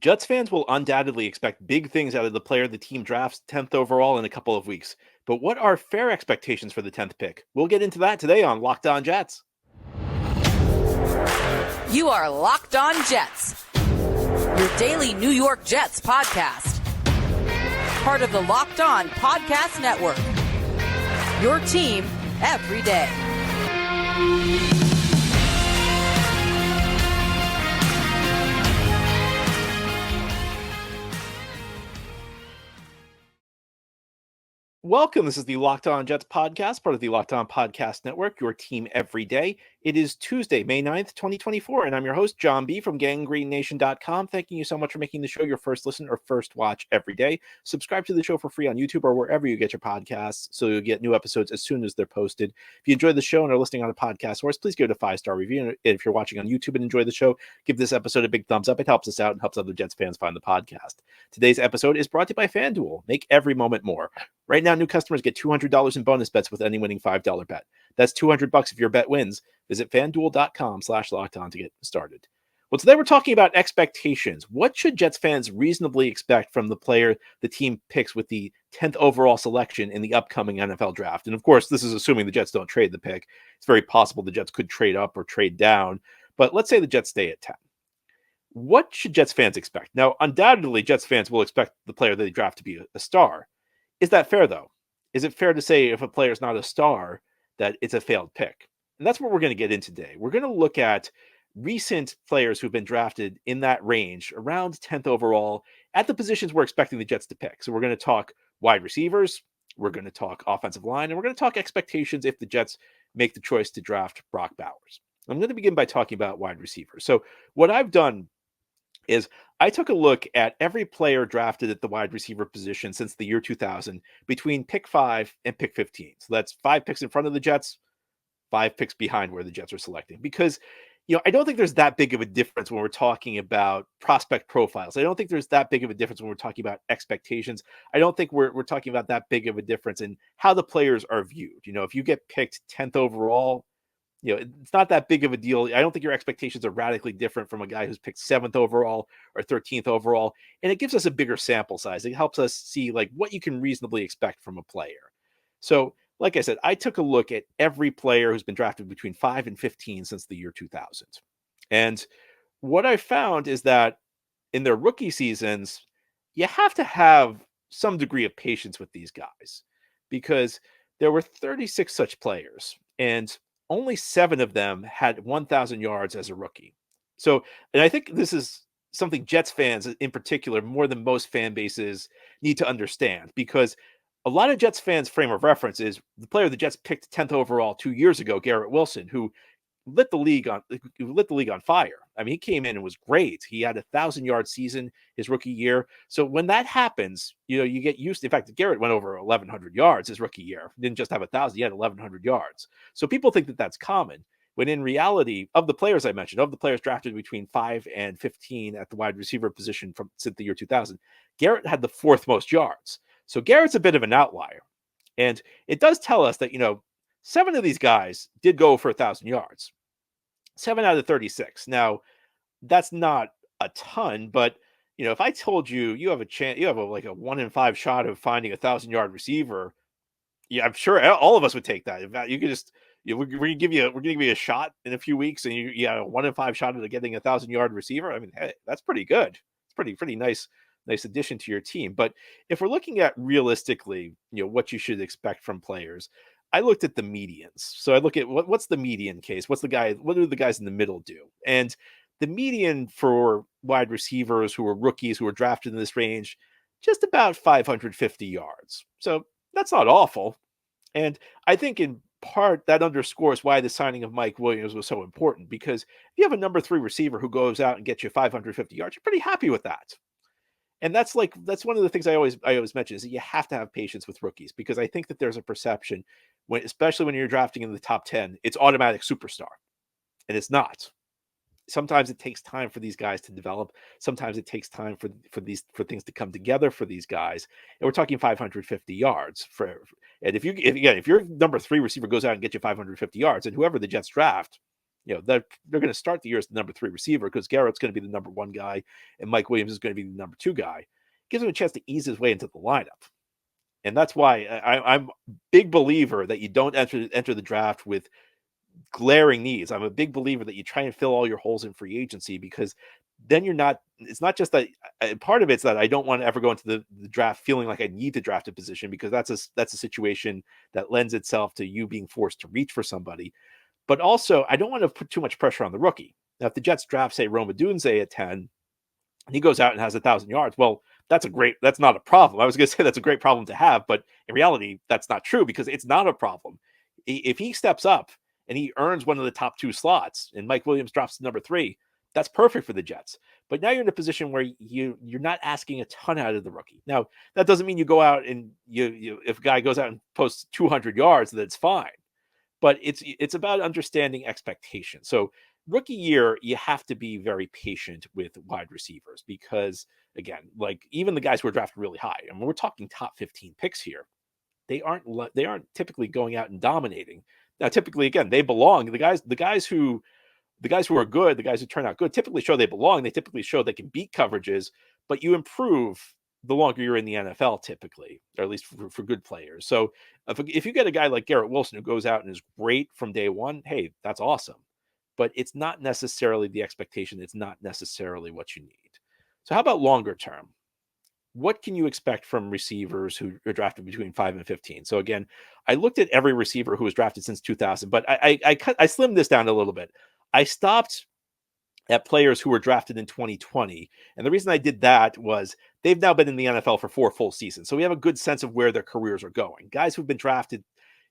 Jets fans will undoubtedly expect big things out of the player the team drafts 10th overall in a couple of weeks. But what are fair expectations for the 10th pick? We'll get into that today on Locked On Jets. You are Locked On Jets, your daily New York Jets podcast. Part of the Locked On Podcast Network, your team every day. Welcome. This is the Locked On Jets podcast, part of the Locked On Podcast Network, your team every day. It is Tuesday, May 9th, 2024, and I'm your host, John B. from GanggreenNation.com. Thanking you so much for making the show your first listen or first watch every day. Subscribe to the show for free on YouTube or wherever you get your podcasts so you'll get new episodes as soon as they're posted. If you enjoyed the show and are listening on a podcast source, please give it a 5-star review. And if you're watching on YouTube and enjoy the show, give this episode a big thumbs up. It helps us out and helps other Jets fans find the podcast. Today's episode is brought to you by FanDuel. Make every moment more. Right now, new customers get $200 in bonus bets with any winning $5 bet. That's $200 if your bet wins. Visit FanDuel.com/lockedon to get started. Well, today we're talking about expectations. What should Jets fans reasonably expect from the player the team picks with the 10th overall selection in the upcoming NFL draft? And of course, this is assuming the Jets don't trade the pick. It's very possible the Jets could trade up or trade down. But let's say the Jets stay at 10. What should Jets fans expect? Now, undoubtedly, Jets fans will expect the player they draft to be a star. Is that fair, though? Is it fair to say if a player is not a star that it's a failed pick? And that's what we're going to get into today. We're going to look at recent players who've been drafted in that range, around 10th overall, at the positions we're expecting the Jets to pick. So we're going to talk wide receivers, we're going to talk offensive line, and we're going to talk expectations if the Jets make the choice to draft Brock Bowers. I'm going to begin by talking about wide receivers. So what I've done is I took a look at every player drafted at the wide receiver position since the year 2000 between pick 5 and pick 15. So that's 5 picks in front of the Jets, 5 picks behind where the Jets are selecting. Because, I don't think there's that big of a difference when we're talking about prospect profiles. I don't think there's that big of a difference when we're talking about expectations. I don't think we're talking about that big of a difference in how the players are viewed. If you get picked 10th overall, it's not that big of a deal. I don't think your expectations are radically different from a guy who's picked 7th overall or 13th overall. And it gives us a bigger sample size. It helps us see what you can reasonably expect from a player. So, like I said, I took a look at every player who's been drafted between 5 and 15 since the year 2000. And what I found is that in their rookie seasons, you have to have some degree of patience with these guys because there were 36 such players. And only 7 of them had 1,000 yards as a rookie. So, and I think this is something Jets fans in particular, more than most fan bases, need to understand because a lot of Jets fans' frame of reference is the player the Jets picked 10th overall 2 years ago, Garrett Wilson, who lit the league on fire. I mean, he came in and was great. He had 1,000-yard season his rookie year. So when that happens, you get used to. In fact, Garrett went over 1,100 yards his rookie year. He didn't just have 1,000; he had 1,100 yards. So people think that that's common. When in reality, of the players I mentioned, of the players drafted between 5 and 15 at the wide receiver position since the year 2000, Garrett had the 4th most yards. So Garrett's a bit of an outlier, and it does tell us that 7 of these guys did go for 1,000 yards. 7 out of 36. Now, that's not a ton, but if I told you you have a chance, you have a 1 in 5 shot of finding 1,000-yard receiver, yeah, I'm sure all of us would take that. In fact, you could just we're gonna give you a shot in a few weeks, and you got a 1 in 5 shot of getting 1,000-yard receiver. I mean, hey, that's pretty good. It's pretty nice addition to your team. But if we're looking at realistically, what you should expect from players. I looked at the medians. So I look at what's the median case? What do the guys in the middle do? And the median for wide receivers who are rookies who are drafted in this range, just about 550 yards. So that's not awful. And I think in part that underscores why the signing of Mike Williams was so important, because if you have a number 3 receiver who goes out and gets you 550 yards, you're pretty happy with that. And that's one of the things I always mention is that you have to have patience with rookies, because I think that there's a perception especially when you're drafting in the top 10, it's automatic superstar, and it's not. Sometimes it takes time for these guys to develop. Sometimes it takes time for things to come together for these guys. And we're talking 550 yards and if your number 3 receiver goes out and gets you 550 yards, and whoever the Jets draft, that they're going to start the year as the number 3 receiver because Garrett's going to be the number 1 guy and Mike Williams is going to be the number 2 guy. Gives him a chance to ease his way into the lineup. And that's why I'm a big believer that you don't enter the draft with glaring needs. I'm a big believer that you try and fill all your holes in free agency because then it's not just that part of it's that I don't want to ever go into the draft feeling like I need to draft a position because that's a situation that lends itself to you being forced to reach for somebody. But also I don't want to put too much pressure on the rookie. Now, if the Jets draft, say, Rome Odunze at 10, and he goes out and has 1,000 yards, well, that's not a problem. I was going to say that's a great problem to have, but in reality, that's not true because it's not a problem. If he steps up and he earns one of the top 2 slots and Mike Williams drops to number 3, that's perfect for the Jets. But now you're in a position where you're not asking a ton out of the rookie. Now, that doesn't mean you go out and if a guy goes out and posts 200 yards, that's fine. But it's about understanding expectations. So rookie year, you have to be very patient with wide receivers because, again, like even the guys who are drafted really high, and we're talking top 15 picks here, they aren't typically going out and dominating. Now, typically, again, they belong. The guys who are good, the guys who turn out good, typically show they belong. They typically show they can beat coverages, but you improve the longer you're in the NFL, typically, or at least for good players. So if you get a guy like Garrett Wilson who goes out and is great from day one, hey, that's awesome. But it's not necessarily the expectation. It's not necessarily what you need. So how about longer term? What can you expect from receivers who are drafted between 5 and 15? So again, I looked at every receiver who was drafted since 2000, but I slimmed this down a little bit. I stopped at players who were drafted in 2020. And the reason I did that was they've now been in the NFL for 4 full seasons. So we have a good sense of where their careers are going. Guys who've been drafted,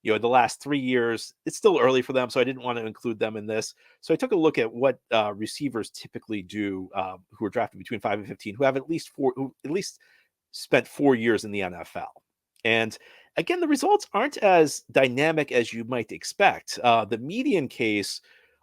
the last 3 years, it's still early for them. So I didn't want to include them in this. So I took a look at what receivers typically do who are drafted between 5 and 15, who have at least spent 4 years in the NFL. And again, the results aren't as dynamic as you might expect. The median case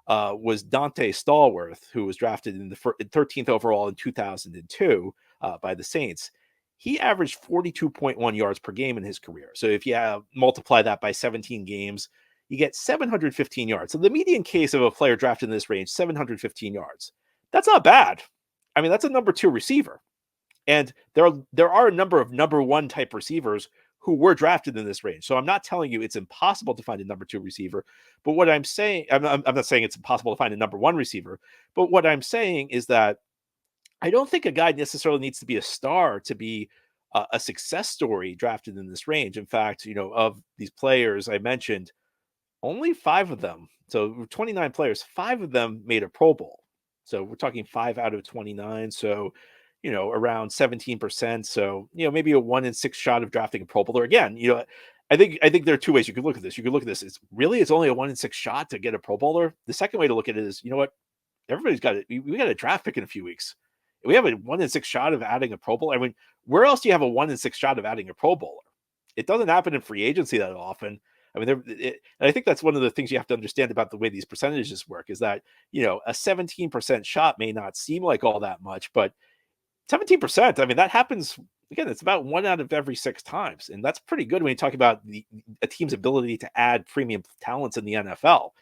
was Dante Stallworth, who was drafted in the 13th overall in 2002 by the Saints. He averaged 42.1 yards per game in his career. So if you multiply that by 17 games, you get 715 yards. So the median case of a player drafted in this range, 715 yards. That's not bad. I mean, that's a number 2 receiver. And there are a number of number 1 type receivers who were drafted in this range. So I'm not telling you it's impossible to find a number 2 receiver, but what I'm saying, I'm not saying it's impossible to find a number 1 receiver, but what I'm saying is that I don't think a guy necessarily needs to be a star to be a success story drafted in this range. In fact, of these players I mentioned, only 5 of them, so 29 players, 5 of them made a Pro Bowl. So we're talking 5 out of 29. So around 17%. So, maybe a 1 in 6 shot of drafting a Pro Bowler. Again, I think there are 2 ways you could look at this. You could look at this as it's only a 1 in 6 shot to get a Pro Bowler. The second way to look at it is, what? Everybody's got it. We got a draft pick in a few weeks. We have a 1 in 6 shot of adding a Pro Bowler. I mean, where else do you have a 1 in 6 shot of adding a Pro Bowler? It doesn't happen in free agency that often. I mean, and I think that's one of the things you have to understand about the way these percentages work is that, a 17% shot may not seem like all that much, but 17%, I mean, that happens, again, it's about 1 out of every 6 times. And that's pretty good when you talk about a team's ability to add premium talents in the NFL.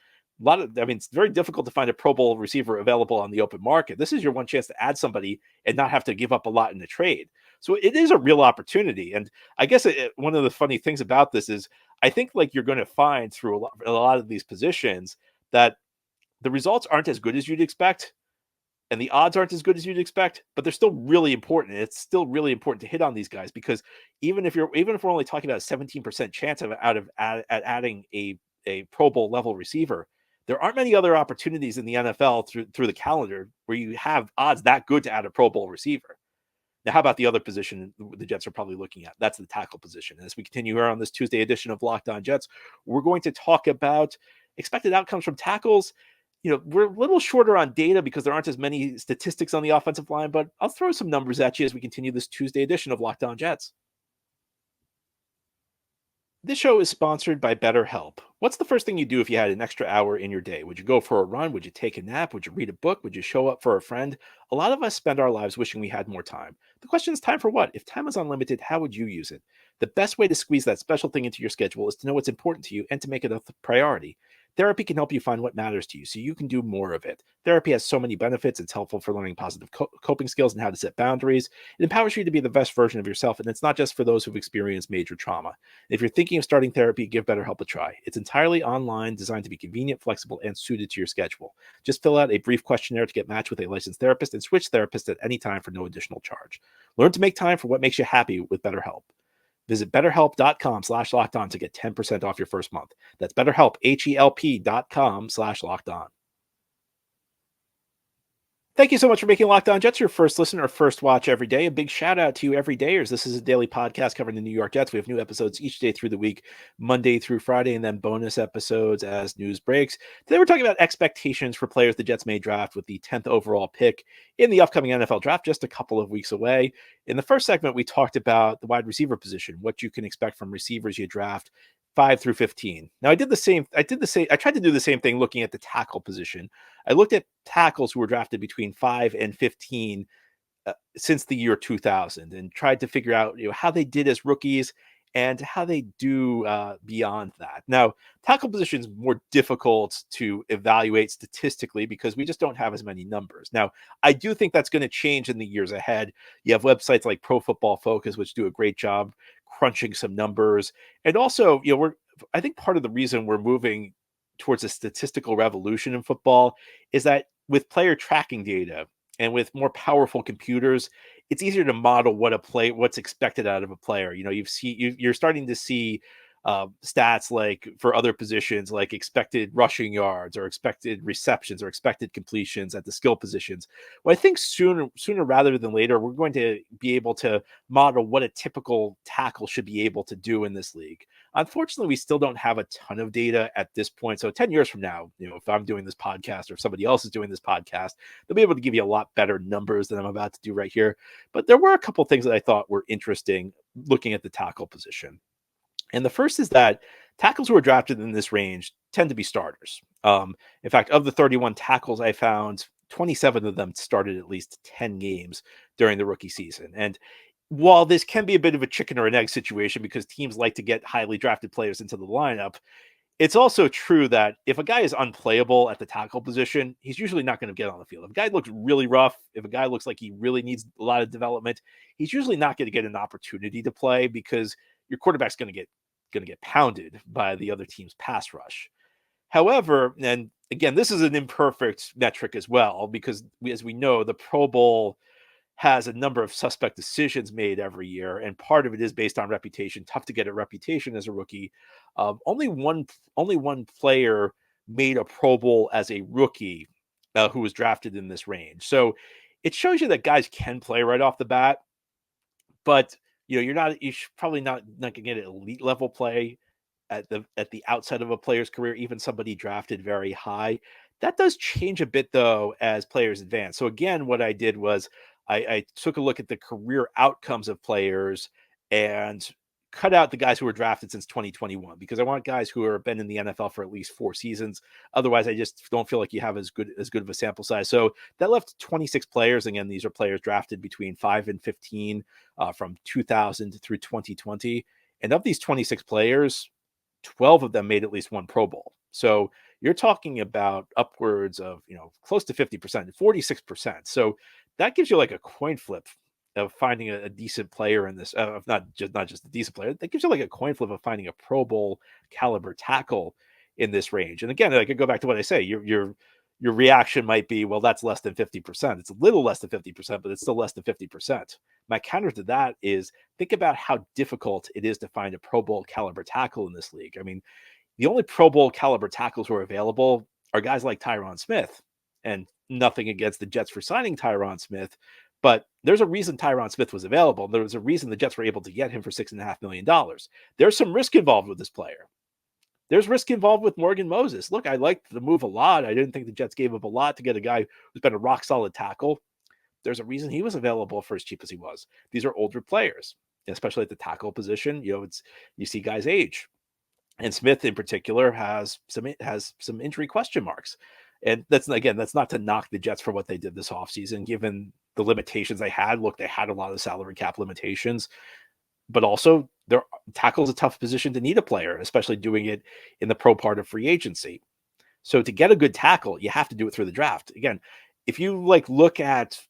It's very difficult to find a Pro Bowl receiver available on the open market. This is your one chance to add somebody and not have to give up a lot in the trade. So it is a real opportunity. And I guess one of the funny things about this is I think like you're going to find through a lot of these positions that the results aren't as good as you'd expect. And the odds aren't as good as you'd expect, but they're still really important. It's still really important to hit on these guys because even if we're only talking about a 17% chance of adding a Pro Bowl level receiver, there aren't many other opportunities in the NFL through the calendar where you have odds that good to add a Pro Bowl receiver. Now, how about the other position the Jets are probably looking at? That's the tackle position. And as we continue here on this Tuesday edition of Locked On Jets, we're going to talk about expected outcomes from tackles. We're a little shorter on data because there aren't as many statistics on the offensive line, but I'll throw some numbers at you as we continue this Tuesday edition of Locked On Jets. This show is sponsored by BetterHelp. What's the first thing you do if you had an extra hour in your day? Would you go for a run? Would you take a nap? Would you read a book? Would you show up for a friend? A lot of us spend our lives wishing we had more time. The question is, time for what? If time is unlimited, how would you use it? The best way to squeeze that special thing into your schedule is to know what's important to you and to make it a priority. Therapy can help you find what matters to you so you can do more of it. Therapy has so many benefits. It's helpful for learning positive coping skills and how to set boundaries. It empowers you to be the best version of yourself, and it's not just for those who've experienced major trauma. If you're thinking of starting therapy, give BetterHelp a try. It's entirely online, designed to be convenient, flexible, and suited to your schedule. Just fill out a brief questionnaire to get matched with a licensed therapist and switch therapists at any time for no additional charge. Learn to make time for what makes you happy with BetterHelp. Visit betterhelp.com/lockedon to get 10% off your first month. That's BetterHelp, HELP.com/lockedon. Thank you so much for making Locked On Jets your first listen or first watch every day. A big shout out to you everydayers. This is a daily podcast covering the New York Jets. We have new episodes each day through the week, Monday through Friday, and then bonus episodes as news breaks. Today we're talking about expectations for players the Jets may draft with the 10th overall pick in the upcoming NFL draft, just a couple of weeks away. In the first segment, we talked about the wide receiver position, what you can expect from receivers you draft 5 through 15. Now I tried to do the same thing looking at the tackle position. I looked at tackles who were drafted between 5 and 15 since the year 2000 and tried to figure out how they did as rookies and how they do beyond that. Now, tackle position is more difficult to evaluate statistically because we just don't have as many numbers. Now, I do think that's going to change in the years ahead. You have websites like Pro Football Focus, which do a great job crunching some numbers. And also, I think part of the reason we're moving towards a statistical revolution in football is that with player tracking data and with more powerful computers, it's easier to model what's expected out of a player. You're starting to see stats like for other positions, like expected rushing yards or expected receptions or expected completions at the skill positions. Well, I think sooner rather than later, we're going to be able to model what a typical tackle should be able to do in this league. Unfortunately, we still don't have a ton of data at this point. So 10 years from now, if I'm doing this podcast or if somebody else is doing this podcast, they'll be able to give you a lot better numbers than I'm about to do right here. But there were a couple of things that I thought were interesting looking at the tackle position. And the first is that tackles who are drafted in this range tend to be starters. In fact, of the 31 tackles I found, 27 of them started at least 10 games during the rookie season. And while this can be a bit of a chicken or an egg situation because teams like to get highly drafted players into the lineup, it's also true that if a guy is unplayable at the tackle position, he's usually not going to get on the field. If a guy looks really rough, if a guy looks like he really needs a lot of development, he's usually not going to get an opportunity to play because your quarterback's going to get pounded by the other team's pass rush. However, and again, this is an imperfect metric as well, because as we know, the Pro Bowl has a number of suspect decisions made every year, and part of it is based on reputation. Tough to get a reputation as a rookie. Only one player made a Pro Bowl as a rookie who was drafted in this range. So it shows you that guys can play right off the bat, but you're probably not going to get elite level play at the outset of a player's career, even somebody drafted very high. That does change a bit though as players advance. So again, what I did was I took a look at the career outcomes of players and cut out the guys who were drafted since 2021 because I want guys who have been in the NFL for at least 4 seasons. Otherwise, I just don't feel like you have as good of a sample size. So that left 26 players. Again, these are players drafted between 5 and 15 from 2000 through 2020. And of these 26 players, 12 of them made at least one Pro Bowl. So you're talking about upwards of, close to 50%, 46%. So that gives you like a coin flip of finding a decent player in this, not just a decent player. That gives you like a coin flip of finding a Pro Bowl caliber tackle in this range. And again, I could go back to what I say. Your reaction might be, well, that's less than 50%. It's a little less than 50%, but it's still less than 50%. My counter to that is think about how difficult it is to find a Pro Bowl caliber tackle in this league. I mean, the only Pro Bowl caliber tackles who are available are guys like Tyron Smith, and nothing against the Jets for signing Tyron Smith, but there's a reason Tyron Smith was available. There was a reason the Jets were able to get him for $6.5 million. There's some risk involved with this player. There's risk involved with Morgan Moses. Look, I liked the move a lot. I didn't think the Jets gave up a lot to get a guy who's been a rock solid tackle. There's a reason he was available for as cheap as he was. These are older players, especially at the tackle position. You see guys age, and Smith in particular has some injury question marks. And that's not to knock the Jets for what they did this offseason, given the limitations they had. Look, they had a lot of salary cap limitations, but also tackle is a tough position to need a player, especially doing it in the pro part of free agency. So to get a good tackle, you have to do it through the draft. Again, if you look at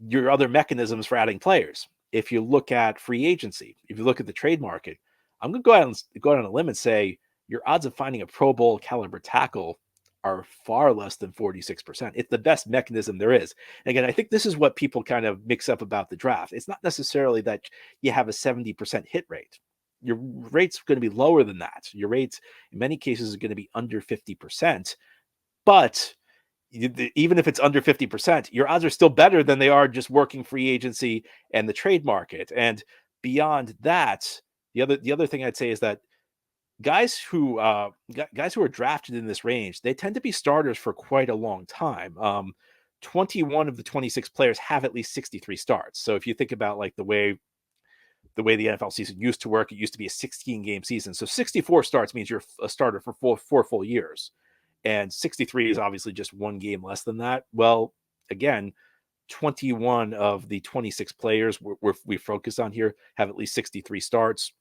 your other mechanisms for adding players, if you look at free agency, if you look at the trade market, I'm going to go out on a limb and say your odds of finding a Pro Bowl caliber tackle are far less than 46%. It's the best mechanism there is. And again, I think this is what people kind of mix up about the draft. It's not necessarily that you have a 70% hit rate. Your rate's going to be lower than that. Your rate, in many cases, is going to be under 50%. But even if it's under 50%, your odds are still better than they are just working free agency and the trade market. And beyond that, the other thing I'd say is that guys who are drafted in this range, they tend to be starters for quite a long time. 21 of the 26 players have at least 63 starts. So if you think about the way the NFL season used to work, it used to be a 16-game season. So 64 starts means you're a starter for four full years. And 63 is obviously just one game less than that. Well, again, 21 of the 26 players we focus on here have at least 63 starts.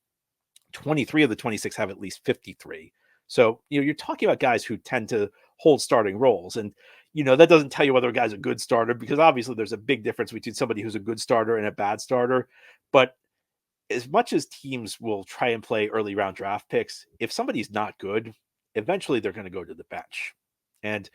23 of the 26 have at least 53. So, you're talking about guys who tend to hold starting roles. And, that doesn't tell you whether a guy's a good starter, because obviously there's a big difference between somebody who's a good starter and a bad starter. But as much as teams will try and play early round draft picks, if somebody's not good, eventually they're going to go to the bench. And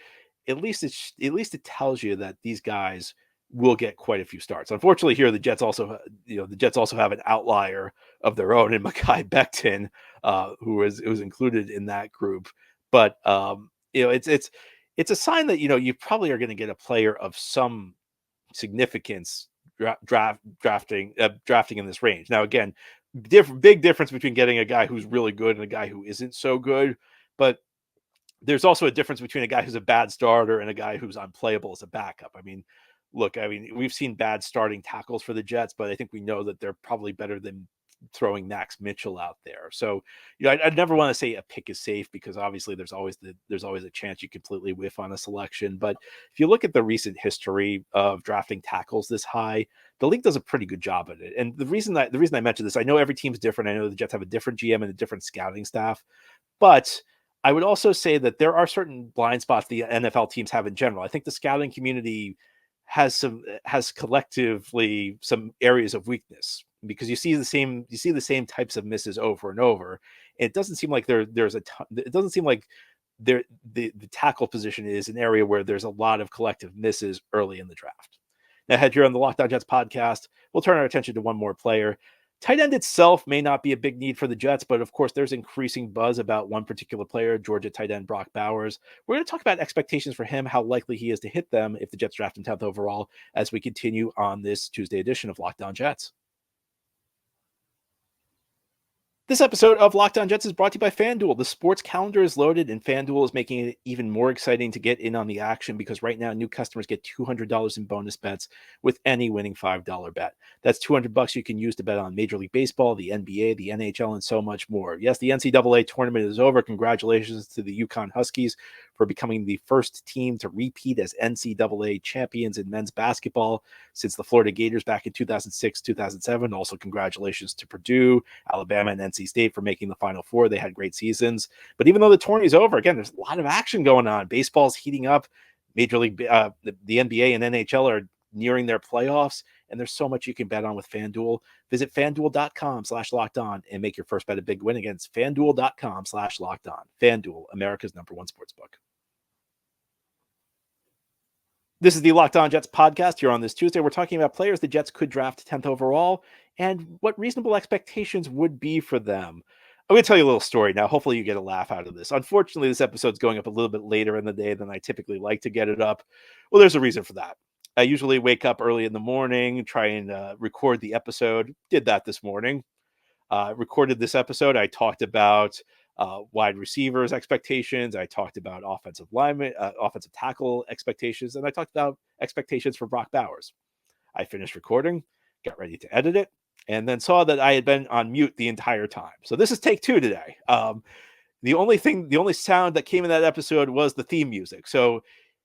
at least it tells you that these guys will get quite a few starts. Unfortunately, here the Jets also have an outlier of their own in Mekhi Becton, who was included in that group. But it's a sign that you probably are going to get a player of some significance drafting in this range. Now, again, big difference between getting a guy who's really good and a guy who isn't so good, but there's also a difference between a guy who's a bad starter and a guy who's unplayable as a backup. We've seen bad starting tackles for the Jets, but I think we know that they're probably better than throwing Max Mitchell out there. So, I'd never want to say a pick is safe, because obviously there's always a chance you completely whiff on a selection. But if you look at the recent history of drafting tackles this high, the league does a pretty good job at it. And the reason I mentioned this, I know every team's different. I know the Jets have a different GM and a different scouting staff, but I would also say that there are certain blind spots the NFL teams have in general. I think the scouting community has collectively some areas of weakness, because you see the same types of misses over and over. It doesn't seem like the tackle position is an area where there's a lot of collective misses early in the draft. Now, ahead here on the Locked On Jets podcast, we'll turn our attention to one more player. Tight end itself may not be a big need for the Jets, but of course there's increasing buzz about one particular player, Georgia tight end Brock Bowers. We're going to talk about expectations for him, how likely he is to hit them if the Jets draft him 10th overall, as we continue on this Tuesday edition of Locked On Jets. This episode of Locked On Jets is brought to you by FanDuel. The sports calendar is loaded, and FanDuel is making it even more exciting to get in on the action, because right now new customers get $200 in bonus bets with any winning $5 bet. That's $200 you can use to bet on Major League Baseball, the NBA, the NHL, and so much more. Yes, the NCAA tournament is over. Congratulations to the UConn Huskies for becoming the first team to repeat as NCAA champions in men's basketball since the Florida Gators back in 2006-2007. Also, congratulations to Purdue, Alabama, and NC State for making the Final Four. They had great seasons. But even though the tourney is over, again, there's a lot of action going on. Baseball's heating up. Major League, the NBA and NHL are nearing their playoffs, and there's so much you can bet on with FanDuel. Visit FanDuel.com/lockedon and make your first bet a big win against FanDuel.com/lockedon. FanDuel, America's #1 sportsbook. This is the Locked On Jets podcast. Here on this Tuesday, we're talking about players the Jets could draft 10th overall and what reasonable expectations would be for them. I'm going to tell you a little story now. Hopefully you get a laugh out of this. Unfortunately, this episode's going up a little bit later in the day than I typically like to get it up. Well, there's a reason for that. I usually wake up early in the morning, try and record the episode. Did that this morning. Recorded this episode. I talked about wide receivers expectations. I talked about offensive tackle expectations, and I talked about expectations for Brock Bowers. I finished recording, got ready to edit it, and then saw that I had been on mute the entire time. So this is take 2 today. The only sound that came in that episode was the theme music. So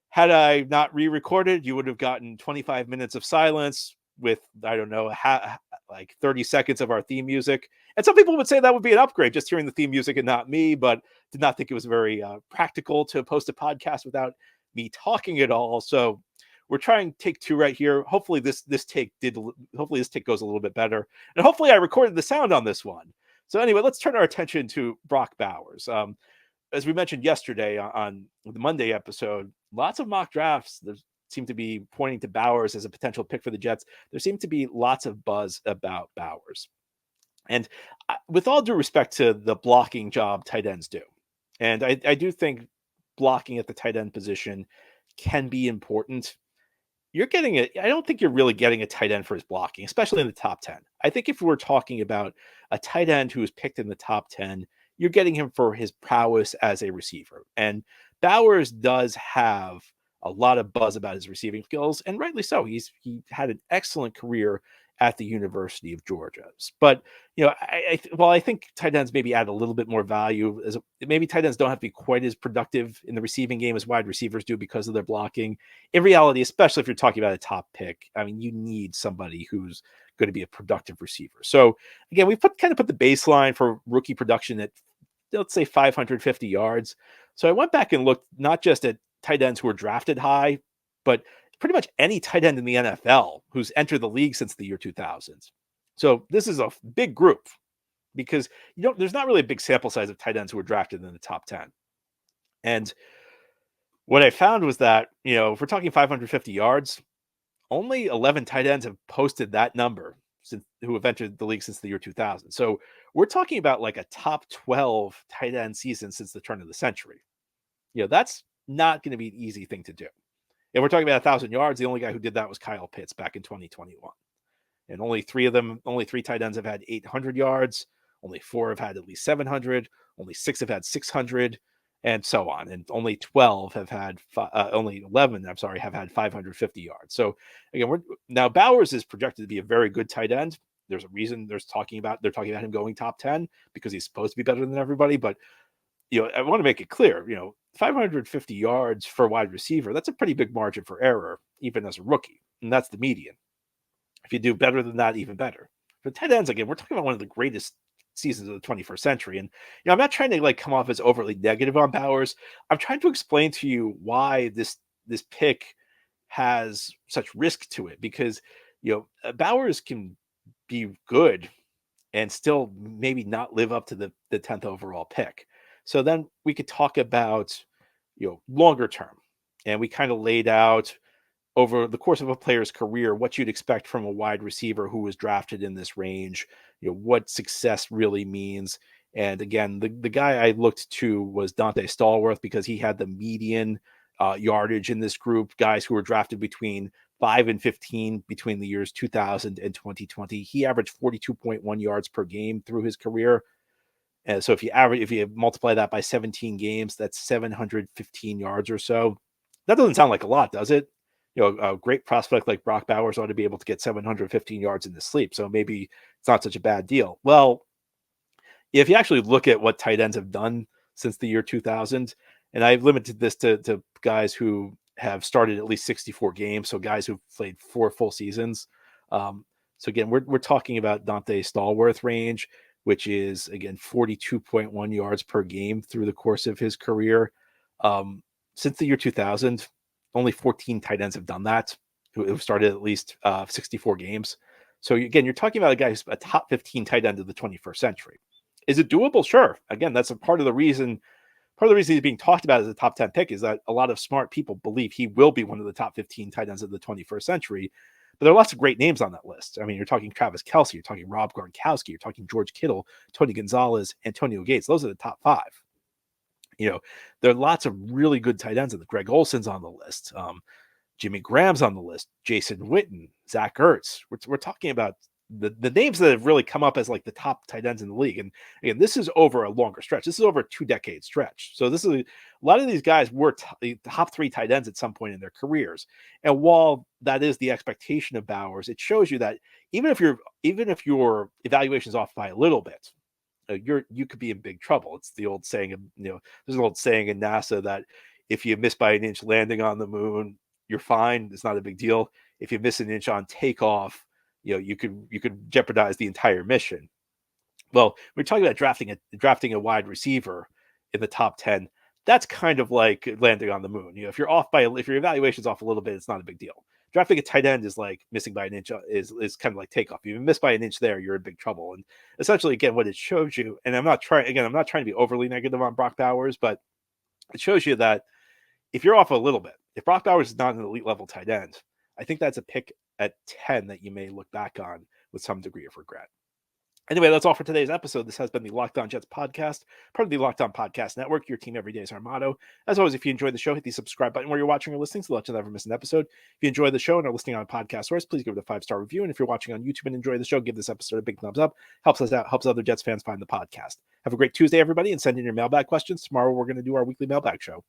had I not re-recorded, you would have gotten 25 minutes of silence, with, I don't know, like 30 seconds of our theme music. And some people would say that would be an upgrade, just hearing the theme music and not me, but did not think it was very practical to post a podcast without me talking at all. So we're trying take two right here. Hopefully this take goes a little bit better. And hopefully I recorded the sound on this one. So anyway, let's turn our attention to Brock Bowers. As we mentioned yesterday on the Monday episode, lots of mock drafts that seem to be pointing to Bowers as a potential pick for the Jets. There seemed to be lots of buzz about Bowers. And with all due respect to the blocking job tight ends do, and I do think blocking at the tight end position can be important. You're getting it. I don't think you're really getting a tight end for his blocking, especially in the top 10. I think if we're talking about a tight end who is picked in the top 10, you're getting him for his prowess as a receiver. And Bowers does have a lot of buzz about his receiving skills, and rightly so. He had an excellent career at the University of Georgia. But I think tight ends maybe add a little bit more value. Maybe tight ends don't have to be quite as productive in the receiving game as wide receivers do because of their blocking. In reality, especially if you're talking about a top pick, I mean, you need somebody who's going to be a productive receiver. So again, we put the baseline for rookie production at, let's say, 550 yards. So I went back and looked not just at tight ends who were drafted high, but pretty much any tight end in the NFL who's entered the league since the year 2000. So this is a big group because there's not really a big sample size of tight ends who were drafted in the top 10. And what I found was that, if we're talking 550 yards, only 11 tight ends have posted that number who have entered the league since the year 2000. So we're talking about like a top 12 tight end season since the turn of the century. That's not going to be an easy thing to do. And we're talking about 1,000 yards. The only guy who did that was Kyle Pitts back in 2021. And only three tight ends have had 800 yards. Only 4 have had at least 700. Only 6 have had 600, and so on. And only 11 have had 550 yards. So again, now Bowers is projected to be a very good tight end. There's a reason they're talking about him going top 10 because he's supposed to be better than everybody. But I want to make it clear, 550 yards for a wide receiver, that's a pretty big margin for error, even as a rookie. And that's the median. If you do better than that, even better. For tight ends, again, we're talking about one of the greatest seasons of the 21st century. And I'm not trying to come off as overly negative on Bowers. I'm trying to explain to you why this pick has such risk to it, because Bowers can be good and still maybe not live up to the 10th overall pick. So then we could talk about, longer term. And we kind of laid out over the course of a player's career what you'd expect from a wide receiver who was drafted in this range, what success really means. And again, the guy I looked to was Dante Stallworth because he had the median yardage in this group, guys who were drafted between 5 and 15 between the years 2000 and 2020. He averaged 42.1 yards per game through his career. And so if you multiply that by 17 games, that's 715 yards or so. That doesn't sound like a lot, does it? A great prospect like Brock Bowers ought to be able to get 715 yards in his sleep. So maybe it's not such a bad deal. Well, if you actually look at what tight ends have done since the year 2000, and I've limited this to guys who have started at least 64 games, so guys who've played 4 full seasons. So again, we're talking about Dante Stallworth range, which is, again, 42.1 yards per game through the course of his career. Since the year 2000, only 14 tight ends have done that, who started at least 64 games. So again, you're talking about a guy who's a top 15 tight end of the 21st century. Is it doable? Sure. Again, that's a part of the reason he's being talked about as a top 10 pick is that a lot of smart people believe he will be one of the top 15 tight ends of the 21st century. But there are lots of great names on that list. I mean, you're talking Travis Kelce, you're talking Rob Gronkowski, you're talking George Kittle, Tony Gonzalez, Antonio Gates. Those are the top 5. There are lots of really good tight ends. Greg Olson's on the list. Jimmy Graham's on the list. Jason Witten, Zach Ertz. We're talking about the names that have really come up as like the top tight ends in the league. And again, this is over a longer stretch. This is over a 2-decade stretch. So this is a lot of these guys were top 3 tight ends at some point in their careers. And while that is the expectation of Bowers, it shows you that even if your evaluation is off by a little bit, you could be in big trouble. It's the old saying, there's an old saying in NASA that if you miss by an inch landing on the moon, you're fine. It's not a big deal. if you miss an inch on takeoff, you could jeopardize the entire mission. Well, we're talking about drafting a wide receiver in the top 10. That's kind of like landing on the moon. If your evaluation's off a little bit, it's not a big deal. Drafting a tight end is like missing by an inch, is kind of like takeoff. If you miss by an inch there, you're in big trouble. And essentially, again, what it shows you, and I'm not trying to be overly negative on Brock Bowers, but it shows you that if you're off a little bit, if Brock Bowers is not an elite level tight end, I think that's a pick at 10 that you may look back on with some degree of regret. Anyway, that's all for today's episode. This has been the Locked On Jets podcast, part of the Locked On Podcast Network. Your team every day is our motto. As always, if you enjoyed the show, hit the subscribe button where you're watching or listening so that you'll never miss an episode. If you enjoy the show and are listening on a podcast source, please give it a 5-star review. And if you're watching on YouTube and enjoy the show, give this episode a big thumbs up. Helps us out, helps other Jets fans find the podcast. Have a great Tuesday, everybody, and send in your mailbag questions. Tomorrow, we're going to do our weekly mailbag show.